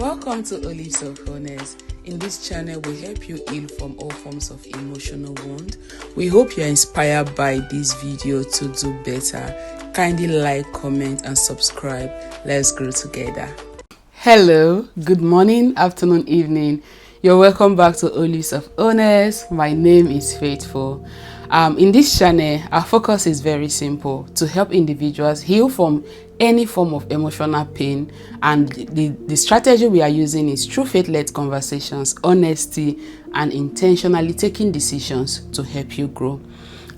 Welcome to Wholeness. In this channel, we help you heal from all forms of emotional wound. We hope you're inspired by this video to do better. Kindly like, comment, and subscribe. Let's grow together. Hello, good morning, afternoon, evening. You're welcome back to Wholeness. My name is Faithful. In this channel, our focus is very simple: to help individuals heal from any form of emotional pain, and the strategy we are using is through faith-led conversations, honesty, and intentionally taking decisions to help you grow.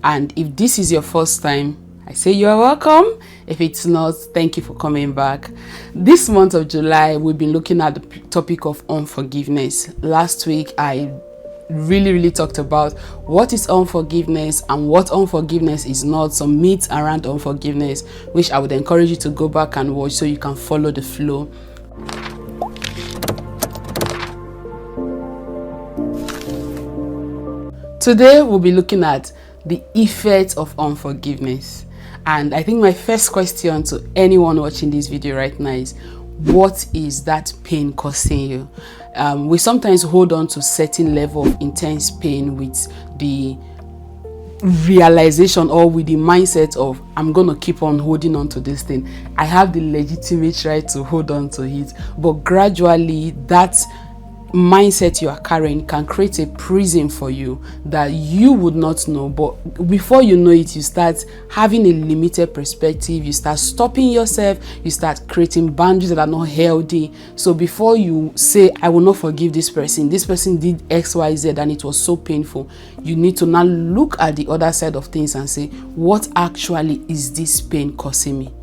And if this is your first time, I say you are welcome. If it's not, thank you for coming back. This month of July, we've been looking at the topic of unforgiveness. Last week, I really talked about what is unforgiveness and what unforgiveness is not, some myths around unforgiveness, which I would encourage you to go back and watch so you can follow the flow. Today we'll be looking at the effects of unforgiveness, and I think my first question to anyone watching this video right now is, what is that pain causing you? We sometimes hold on to certain level of intense pain with the realization or with the mindset of, I'm going to keep on holding on to this thing. I have the legitimate right to hold on to it. But gradually, that mindset you are carrying can create a prison for you that you would not know, but before you know it, you start having a limited perspective, you start stopping yourself, you start creating boundaries that are not healthy. So before you say, I will not forgive this person did XYZ and it was so painful, you need to now look at the other side of things and say, what actually is this pain causing me?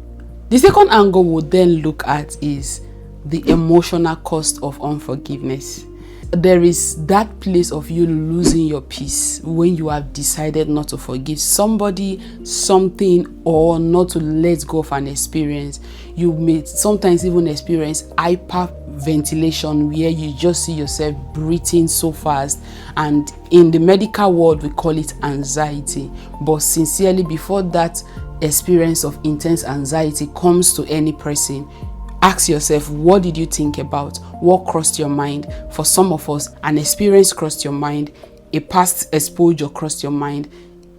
The second angle we'll then look at is the emotional cost of unforgiveness. There is that place of you losing your peace when you have decided not to forgive somebody, something, or not to let go of an experience. You may sometimes even experience hyperventilation, where you just see yourself breathing so fast, and in the medical world we call it anxiety. But sincerely, before that experience of intense anxiety comes to any person, ask yourself, what did you think about? What crossed your mind? For some of us, an experience crossed your mind, a past exposure crossed your mind,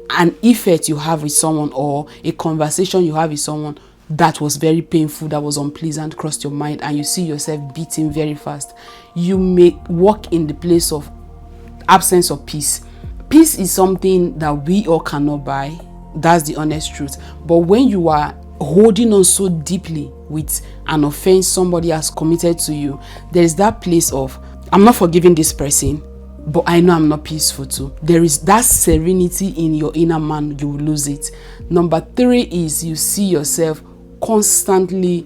an effect you have with someone or a conversation you have with someone that was very painful, that was unpleasant, crossed your mind, and you see yourself beating very fast. You may walk in the place of absence of peace. Peace is something that we all cannot buy. That's the honest truth. But when you are holding on so deeply with an offense somebody has committed to you, there's that place of, I'm not forgiving this person, but I know I'm not peaceful too. There is that serenity in your inner man, you will lose it. Number 3 is you see yourself constantly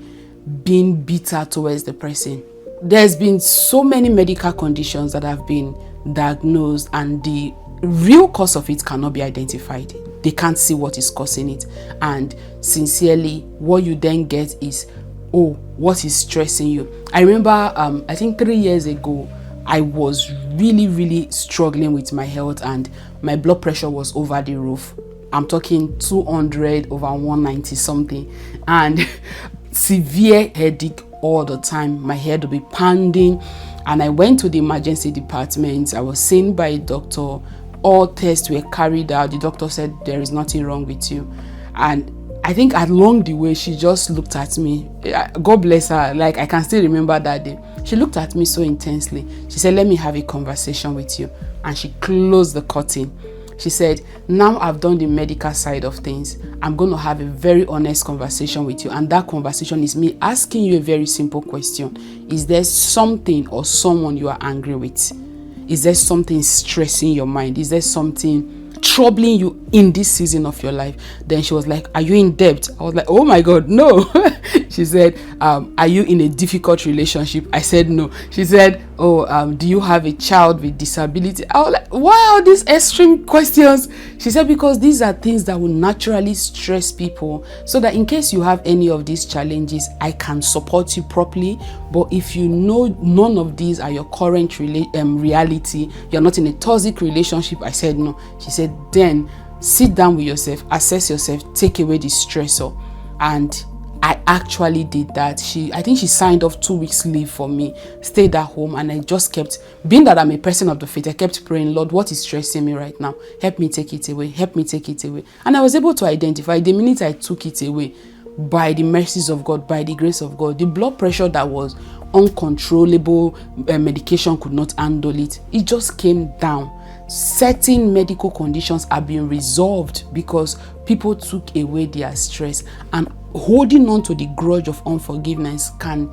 being bitter towards the person. There's been so many medical conditions that have been diagnosed, and the real cause of it cannot be identified. They can't see what is causing it. And sincerely, what you then get is, oh, what is stressing you? I remember, I think 3 years ago, I was really struggling with my health, and my blood pressure was over the roof. I'm talking 200 over 190 something, and severe headache all the time. My head would be pounding, and I went to the emergency department. I was seen by a doctor. All tests were carried out. The doctor said there is nothing wrong with you. And I think along the way, she just looked at me. God bless her. Like, I can still remember that day. She looked at me so intensely. She said, let me have a conversation with you. And she closed the curtain. She said, now I've done the medical side of things. I'm going to have a very honest conversation with you. And that conversation is me asking you a very simple question. Is there something or someone you are angry with? Is there something stressing your mind? Is there something troubling you in this season of your life? Then she was like, are you in debt? I was like, oh my God, no. She said, are you in a difficult relationship? I said, no. She said, do you have a child with disability? I was like, wow, these extreme questions. She said, because these are things that will naturally stress people, so that in case you have any of these challenges, I can support you properly. But if you know none of these are your current reality, you're not in a toxic relationship. I said, no. She said, then sit down with yourself, assess yourself, take away the stressor, and I actually did that. I think she signed off 2 weeks leave for me, stayed at home, and I just kept, being that I'm a person of the faith, I kept praying, Lord, what is stressing me right now? Help me take it away. Help me take it away. And I was able to identify the minute I took it away, by the mercies of God, by the grace of God, the blood pressure that was uncontrollable, medication could not handle it. It just came down. Certain medical conditions are being resolved because people took away their stress, and holding on to the grudge of unforgiveness can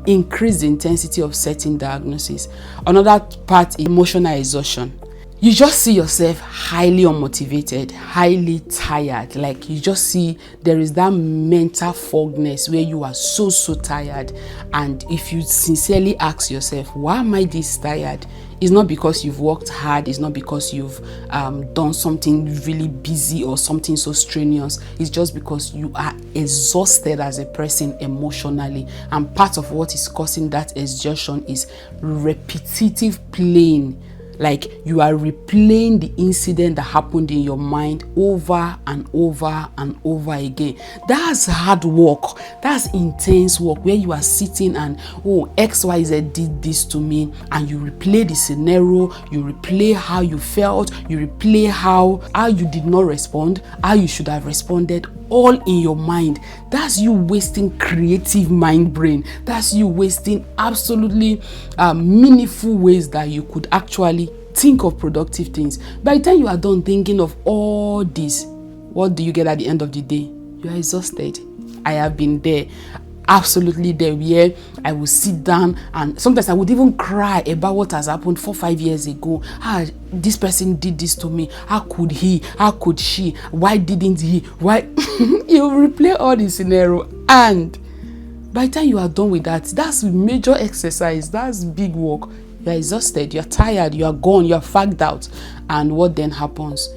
increase the intensity of certain diagnoses. Another part, emotional exhaustion. You just see yourself highly unmotivated, highly tired. Like you just see there is that mental fogness where you are so tired. And if you sincerely ask yourself, why am I this tired? It's not because you've worked hard. It's not because you've done something really busy or something so strenuous. It's just because you are exhausted as a person emotionally. And part of what is causing that exhaustion is repetitive playing. Like you are replaying the incident that happened in your mind over and over and over again. That's hard work. That's intense work where you are sitting and, oh, XYZ did this to me, and you replay the scenario, you replay how you felt, you replay how you did not respond, how you should have responded, all in your mind. That's you wasting creative mind brain. That's you wasting absolutely meaningful ways that you could actually think of productive things. By the time you are done thinking of all this, what do you get at the end of the day? You are exhausted. I have been there, absolutely there, where I will sit down and sometimes I would even cry about what has happened 4-5 years ago. This person did this to me. How could he? How could she? Why didn't he? Why? You replay all the scenario, and by the time you are done with that, that's major exercise. That's big work. You are exhausted. You are tired. You are gone. You are fagged out. And what then happens?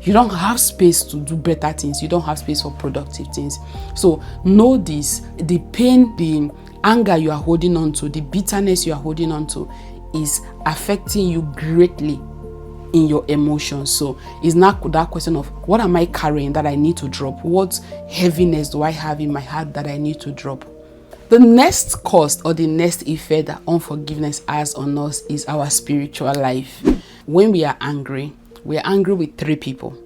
You don't have space to do better things. You don't have space for productive things. So know this: the pain, the anger you are holding on to, the bitterness you are holding on to is affecting you greatly in your emotions. So it's not that question of what am I carrying that I need to drop? What heaviness do I have in my heart that I need to drop? The next cost or the next effect that unforgiveness has on us is our spiritual life. When we are angry with 3 people.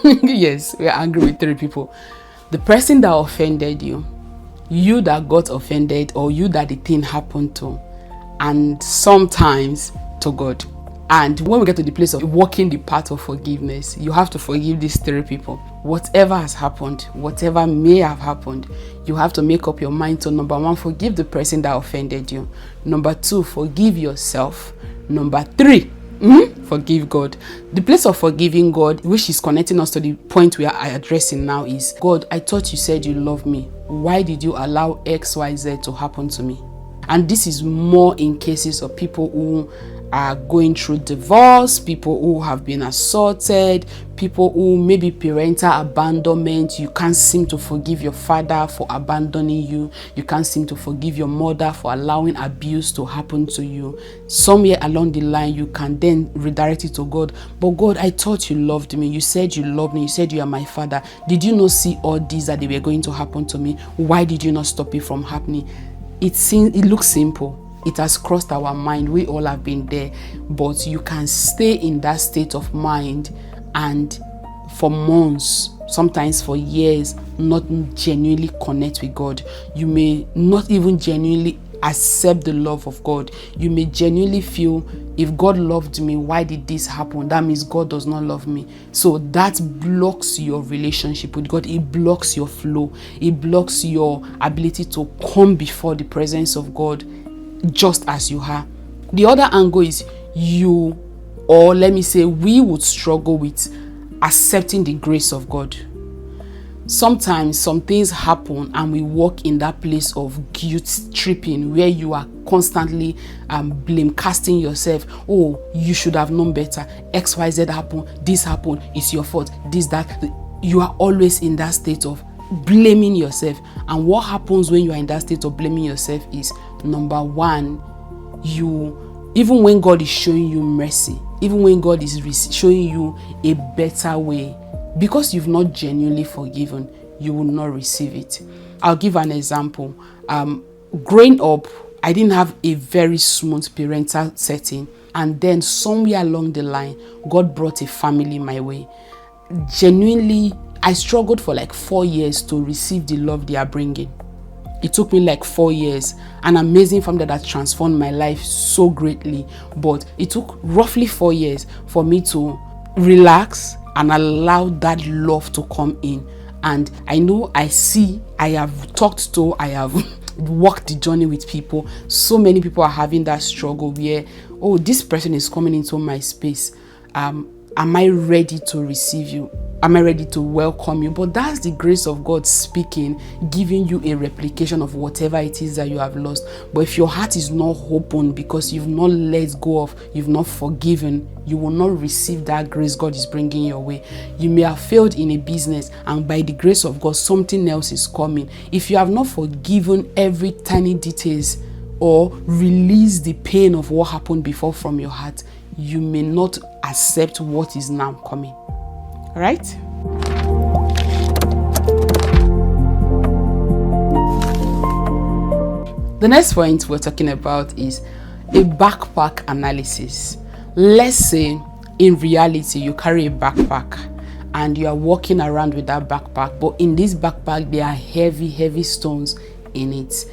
Yes, we are angry with 3 people. The person that offended you, you that got offended, or you that the thing happened to, and sometimes to God. And when we get to the place of walking the path of forgiveness, you have to forgive these 3 people. Whatever has happened, whatever may have happened, you have to make up your mind to, number 1, forgive the person that offended you. Number 2, forgive yourself. Number 3, forgive God. The place of forgiving God, which is connecting us to the point we are addressing now, is, God, I thought you said you love me. Why did you allow XYZ to happen to me? And this is more in cases of people who are going through divorce, people who have been assaulted, people who maybe parental abandonment. You can't seem to forgive your father for abandoning you. You can't seem to forgive your mother for allowing abuse to happen to you. Somewhere along the line, you can then redirect it to God. But God, I thought you loved me. You said you loved me. You said you are my father. Did you not see all these that they were going to happen to me? Why did you not stop it from happening? It looks simple. It has crossed our mind. We all have been there. But you can stay in that state of mind and for months, sometimes for years, not genuinely connect with God. You may not even genuinely accept the love of God. You may genuinely feel, if God loved me, why did this happen? That means God does not love me. So that blocks your relationship with God. It blocks your flow. It blocks your ability to come before the presence of God just as you are. The other angle is you, or let me say, we would struggle with accepting the grace of God. Sometimes some things happen and we walk in that place of guilt tripping, where you are constantly blame casting yourself. Oh, you should have known better. XYZ happened, this happened, it's your fault, this, that. You are always in that state of blaming yourself. And what happens when you are in that state of blaming yourself is, number 1, even when God is showing you mercy, even when God is showing you a better way, because you've not genuinely forgiven, you will not receive it. I'll give an example. Growing up, I didn't have a very smooth parental setting, and then somewhere along the line, God brought a family my way. Genuinely, I struggled for like 4 years to receive the love they are bringing. It took me like 4 years, an amazing family that transformed my life so greatly. But it took roughly 4 years for me to relax and allow that love to come in. And I know, I have talked to, I have walked the journey with people. So many people are having that struggle where, oh, this person is coming into my space. Am I ready to receive you? Am I ready to welcome you? But that's the grace of God speaking, giving you a replication of whatever it is that you have lost. But if your heart is not open because you've not let go of, you've not forgiven, you will not receive that grace God is bringing your way. You may have failed in a business, and by the grace of God, something else is coming. If you have not forgiven every tiny details or release the pain of what happened before from your heart, you may not accept what is now coming. All right? The next point we're talking about is a backpack analysis. Let's say in reality you carry a backpack and you are walking around with that backpack, but in this backpack there are heavy stones in it,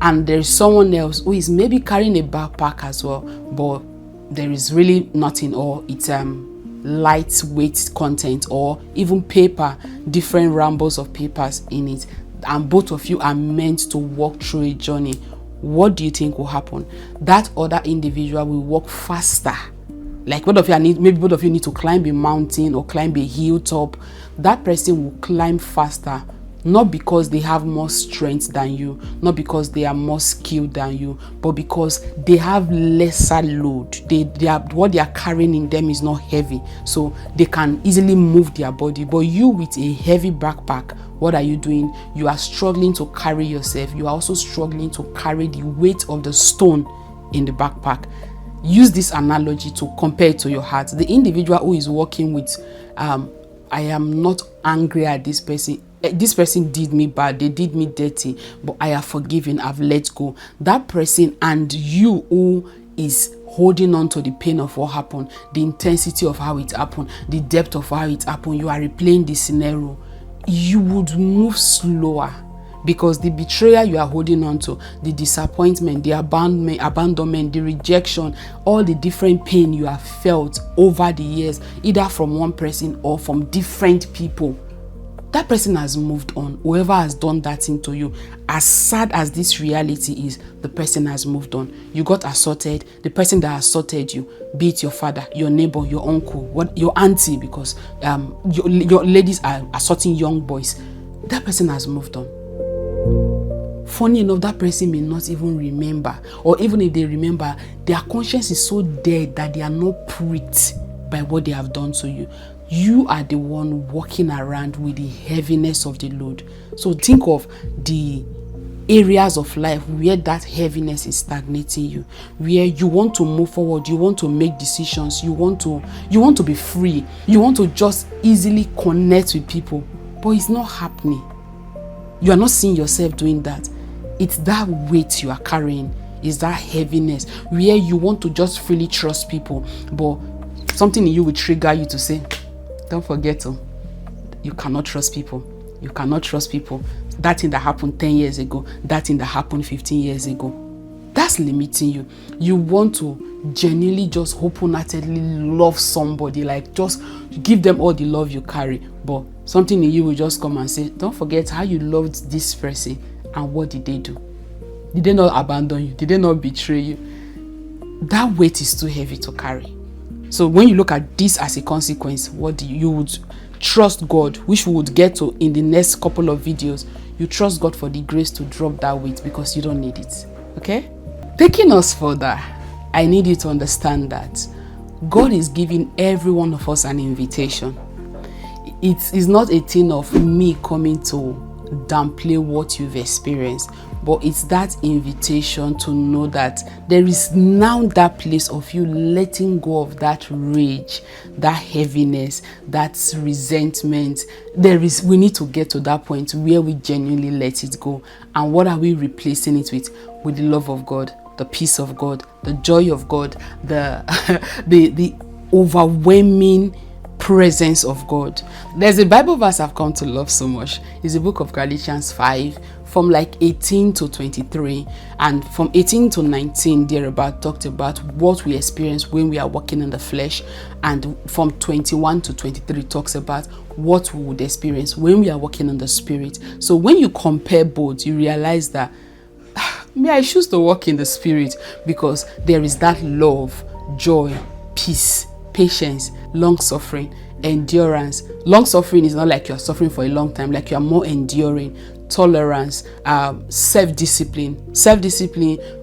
and there's someone else who is maybe carrying a backpack as well, but there is really nothing, or it's lightweight content, or even paper, different rambles of papers in it, and both of you are meant to walk through a journey. What do you think will happen? That other individual will walk faster. Like both of you need to climb a mountain or climb a hilltop. That person will climb faster, not because they have more strength than you, not because they are more skilled than you, but because they have lesser load. What they are carrying in them is not heavy, so they can easily move their body. But you with a heavy backpack, what are you doing? You are struggling to carry yourself. You are also struggling to carry the weight of the stone in the backpack. Use this analogy to compare it to your heart. The individual who is walking with, I am not angry at this person. This person did me bad, they did me dirty, but I have forgiven, I've let go. That person and you who is holding on to the pain of what happened, the intensity of how it happened, the depth of how it happened, you are replaying the scenario. You would move slower, because the betrayal you are holding on to, the disappointment, the abandonment, the rejection, all the different pain you have felt over the years, either from one person or from different people, that person has moved on. Whoever has done that thing to you, as sad as this reality is, the person has moved on. You got assaulted. The person that assaulted you, be it your father, your neighbor, your uncle, your auntie, because your ladies are assaulting young boys, that person has moved on. Funny enough, that person may not even remember, or even if they remember, their conscience is so dead that they are not pricked by what they have done to you. You are the one walking around with the heaviness of the load. So think of the areas of life where that heaviness is stagnating you, where you want to move forward, you want to make decisions, you want to be free, you want to just easily connect with people, but it's not happening. You are not seeing yourself doing that. It's that weight you are carrying, is that heaviness where you want to just freely trust people, but something in you will trigger you to say, don't forget, you cannot trust people. You cannot trust people. That thing that happened 10 years ago, that thing that happened 15 years ago, that's limiting you. You want to genuinely just open-heartedly love somebody, like just give them all the love you carry, but something in you will just come and say, don't forget how you loved this person, and what did they do? Did they not abandon you? Did they not betray you? That weight is too heavy to carry. So when you look at this as a consequence, you would trust God, which we would get to in the next couple of videos. You trust God for the grace to drop that weight because you don't need it. Okay? Taking us further, I need you to understand that God is giving every one of us an invitation. It is not a thing of me coming to downplay what you've experienced, but it's that invitation to know that there is now that place of you letting go of that rage, that heaviness, that resentment. We need to get to that point where we genuinely let it go. And what are we replacing it with? With the love of God, the peace of God, the joy of God, the the overwhelming presence of God. There's a Bible verse I've come to love so much. It's the book of Galatians 5, from like 18 to 23, and from 18 to 19 thereabout talked about what we experience when we are walking in the flesh, and from 21 to 23 talks about what we would experience when we are walking in the spirit. So when you compare both, you realize that I choose to walk in the spirit because there is that love, joy, peace, patience, long suffering, endurance. Long suffering is not like you're suffering for a long time, like you're more enduring. Tolerance, self-discipline,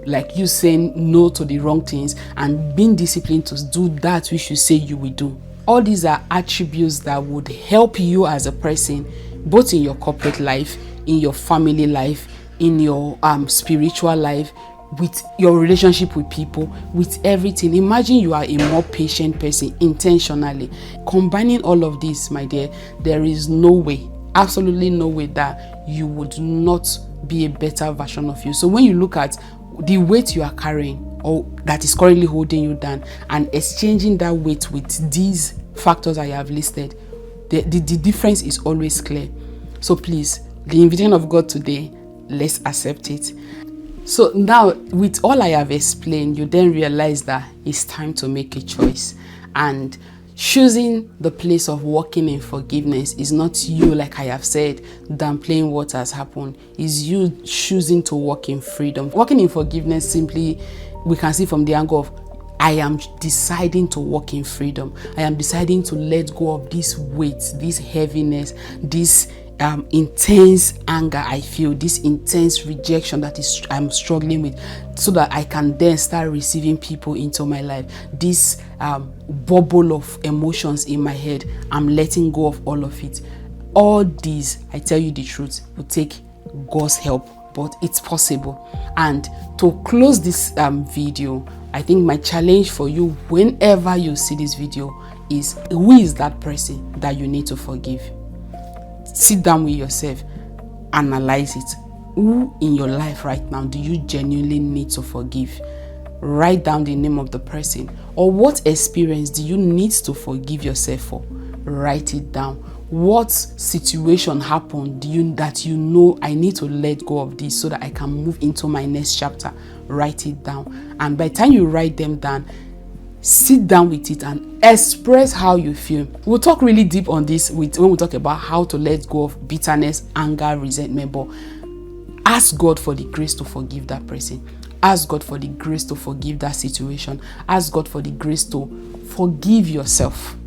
like you saying no to the wrong things and being disciplined to do that which you say you will do. All these are attributes that would help you as a person, both in your corporate life, in your family life, in your spiritual life, with your relationship with people, with everything. Imagine you are a more patient person intentionally. Combining all of this, my dear, there is no way, absolutely no way that you would not be a better version of you. So when you look at the weight you are carrying or that is currently holding you down and exchanging that weight with these factors I have listed, the difference is always clear. So please, the invitation of God today, let's accept it. So now, with all I have explained, you then realize that it's time to make a choice. And choosing the place of walking in forgiveness is not you, like I have said, downplaying what has happened. It's you choosing to walk in freedom. Walking in forgiveness simply, we can see from the angle of, I am deciding to walk in freedom. I am deciding to let go of this weight, this heaviness, this intense anger I feel, this intense rejection that I'm struggling with, so that I can then start receiving people into my life. This bubble of emotions in my head, I'm letting go of all of it. All these, I tell you the truth, will take God's help, but it's possible. And to close this video, I think my challenge for you whenever you see this video is, who is that person that you need to forgive? Sit down with yourself, analyze it. Who in your life right now do you genuinely need to forgive? Write down the name of the person. Or what experience do you need to forgive yourself for? Write it down. What situation happened that you know I need to let go of this so that I can move into my next chapter? Write it down. And by the time you write them down, sit down with it and express how you feel. We'll talk really deep on this when we talk about how to let go of bitterness, anger, resentment. But ask God for the grace to forgive that person. Ask God for the grace to forgive that situation. Ask God for the grace to forgive yourself.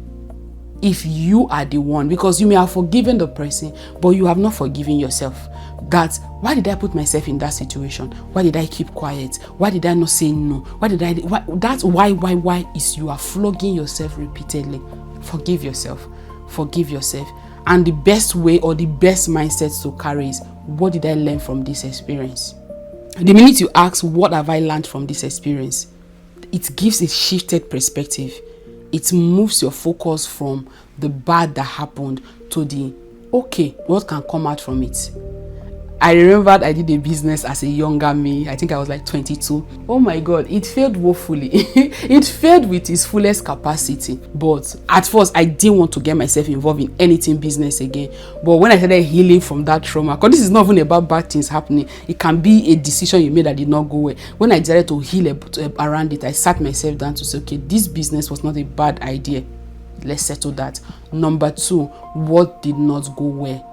If you are the one, because you may have forgiven the person, but you have not forgiven yourself. That, why did I put myself in that situation? Why did I keep quiet? Why did I not say no? That's why is you are flogging yourself repeatedly. Forgive yourself. Forgive yourself. And the best way or the best mindset to carry is, what did I learn from this experience? The minute you ask, what have I learned from this experience? It gives a shifted perspective. It moves your focus from the bad that happened to the, okay, what can come out from it? I remembered I did a business as a younger me. I think I was like 22. Oh my God, it failed woefully. It failed with its fullest capacity. But at first, I didn't want to get myself involved in anything business again. But when I started healing from that trauma, because this is not even about bad things happening. It can be a decision you made that did not go well. When I decided to heal around it, I sat myself down to say, okay, this business was not a bad idea. Let's settle that. Number 2, what did not go well?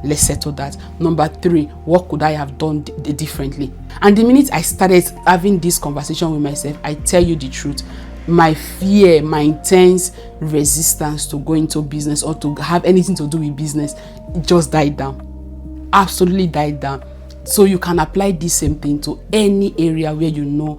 Let's settle that. Number 3, what could I have done differently? And the minute I started having this conversation with myself, I tell you the truth, my fear, my intense resistance to go into business or to have anything to do with business just died down. Absolutely died down. So you can apply this same thing to any area where you know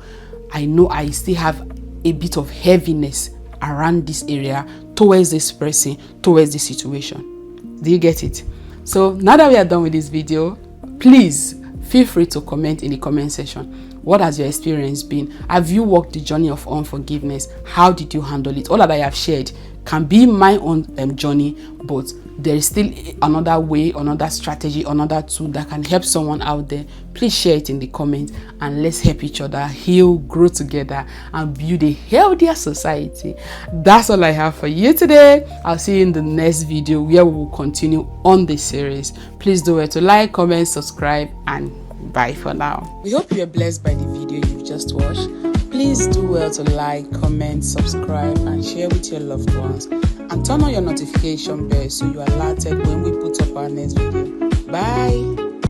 I still have a bit of heaviness around this area, towards this person, towards this situation. Do you get it? So now that we are done with this video, please feel free to comment in the comment section. What has your experience been? Have you walked the journey of unforgiveness? How did you handle it? All that I have shared can be my own journey, but there is still another way, another strategy, another tool that can help someone out there. Please share it in the comments and let's help each other heal, grow together, and build a healthier society. That's all I have for you today. I'll see you in the next video where we will continue on this series. Please do it to like, comment, subscribe, and bye for now. We hope you are blessed by the video you've just watched. Please do well to like, comment, subscribe, and share with your loved ones. And turn on your notification bell so you are alerted when we put up our next video. Bye.